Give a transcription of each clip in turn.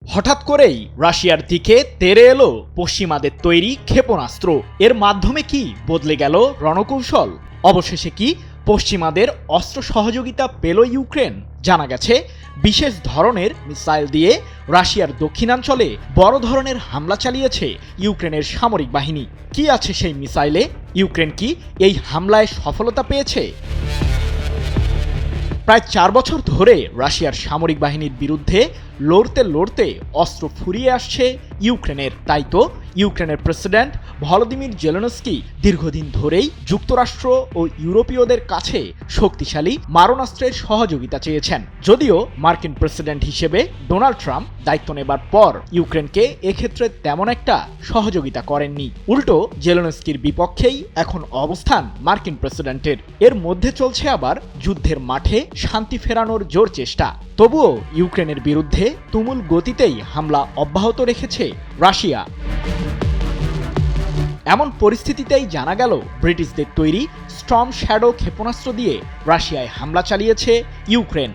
হঠাৎ করেই রাশিয়ার দিকে তেড়ে এলো পশ্চিমাদের তৈরি ক্ষেপণাস্ত্র। এর মাধ্যমে কি বদলে গেল রণকৌশল? অবশেষে কি পশ্চিমাদের অস্ত্র সহযোগিতা পেল ইউক্রেন? জানা গেছে, বিশেষ ধরনের মিসাইল দিয়ে রাশিয়ার দক্ষিণাঞ্চলে বড় ধরনের হামলা চালিয়েছে ইউক্রেনের সামরিক বাহিনী। কি আছে সেই মিসাইলে? ইউক্রেন কি এই হামলায় সফলতা পেয়েছে? প্রায় 4 বছর ধরে রাশিয়ার সামরিক বাহিনীর বিরুদ্ধে লড়তে লড়তে অস্ত্র ফুরিয়ে আসছে ইউক্রেনের। তাই তো ইউক্রেনের প্রেসিডেন্ট ভলোদিমির জেলেনস্কি দীর্ঘদিন ধরেই যুক্তরাষ্ট্র ও ইউরোপীয়দের কাছে শক্তিশালী মারণাস্ত্রের সহযোগিতা চেয়েছেন। যদিও মার্কিন প্রেসিডেন্ট হিসেবে ডোনাল্ড ট্রাম্প দায়িত্ব নেবার পর ইউক্রেনকে এক্ষেত্রে তেমন একটা সহযোগিতা করেননি। উল্টো জেলেনস্কির বিপক্ষেই এখন অবস্থান মার্কিন প্রেসিডেন্টের। এর মধ্যে চলছে আবার যুদ্ধের মাঠে শান্তি ফেরানোর জোর চেষ্টা। তবুও ইউক্রেনের বিরুদ্ধে তুমুল গতিতেই হামলা অব্যাহত রেখেছে রাশিয়া। এমন পরিস্থিতিতেই জানা গেল, ব্রিটিশদের তৈরি স্টর্ম শ্যাডো ক্ষেপণাস্ত্র দিয়ে রাশিয়ায় হামলা চালিয়েছে ইউক্রেন।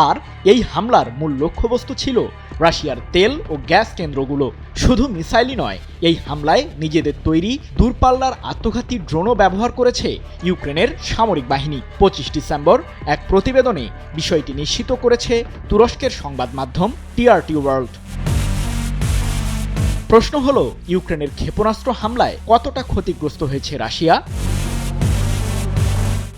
আর এই হামলার মূল লক্ষ্যবস্তু ছিল রাশিয়ার তেল ও গ্যাস কেন্দ্রগুলো। শুধু মিসাইলই নয়, এই হামলায় নিজেদের তৈরি দূরপাল্লার আত্মঘাতী ড্রোনও ব্যবহার করেছে ইউক্রেনের সামরিক বাহিনী। 25 ডিসেম্বর এক প্রতিবেদনে বিষয়টি নিশ্চিত করেছে তুরস্কের সংবাদ মাধ্যম টিআরটি ওয়ার্ল্ড। প্রশ্ন হলো, ইউক্রেনের ক্ষেপণাস্ত্র হামলায় কতটা ক্ষতিগ্রস্ত হয়েছে রাশিয়া?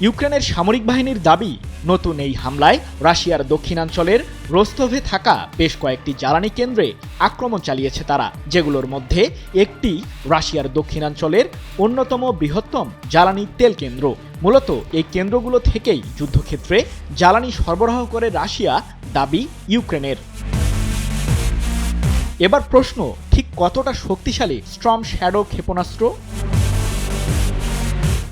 ইউক্রেনের সামরিক বাহিনীর দাবি, নতুন এই হামলায় রাশিয়ার দক্ষিণাঞ্চলের রোস্তভে থাকা বেশ কয়েকটি জ্বালানি কেন্দ্রে আক্রমণ চালিয়েছে তারা, যেগুলোর মধ্যে একটি রাশিয়ার দক্ষিণাঞ্চলের অন্যতম বৃহত্তম জ্বালানি তেল কেন্দ্র। মূলত এই কেন্দ্রগুলো থেকেই যুদ্ধক্ষেত্রে জ্বালানি সরবরাহ করে রাশিয়া, দাবি ইউক্রেনের। এবার প্রশ্ন, ঠিক কতটা শক্তিশালী স্টর্ম শ্যাডো ক্ষেপণাস্ত্র?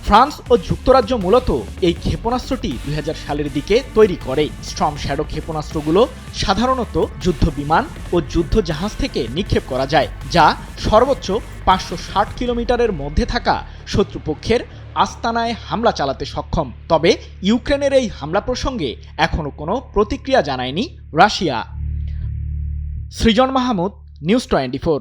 ফ্রান্স ও যুক্তরাজ্য মূলত এই ক্ষেপণাস্ত্রটি 2000 সালের দিকে তৈরি করে। স্টর্ম শ্যাডো ক্ষেপণাস্ত্রগুলো সাধারণত যুদ্ধ বিমান ও যুদ্ধ জাহাজ থেকে নিক্ষেপ করা যায়, যা সর্বোচ্চ 560 কিলোমিটারের মধ্যে থাকা শত্রুপক্ষের আস্তানায় হামলা চালাতে সক্ষম। তবে ইউক্রেনের এই হামলা প্রসঙ্গে এখনও কোনো প্রতিক্রিয়া জানায়নি রাশিয়া। সৃজন মাহমুদ, নিউজ 24।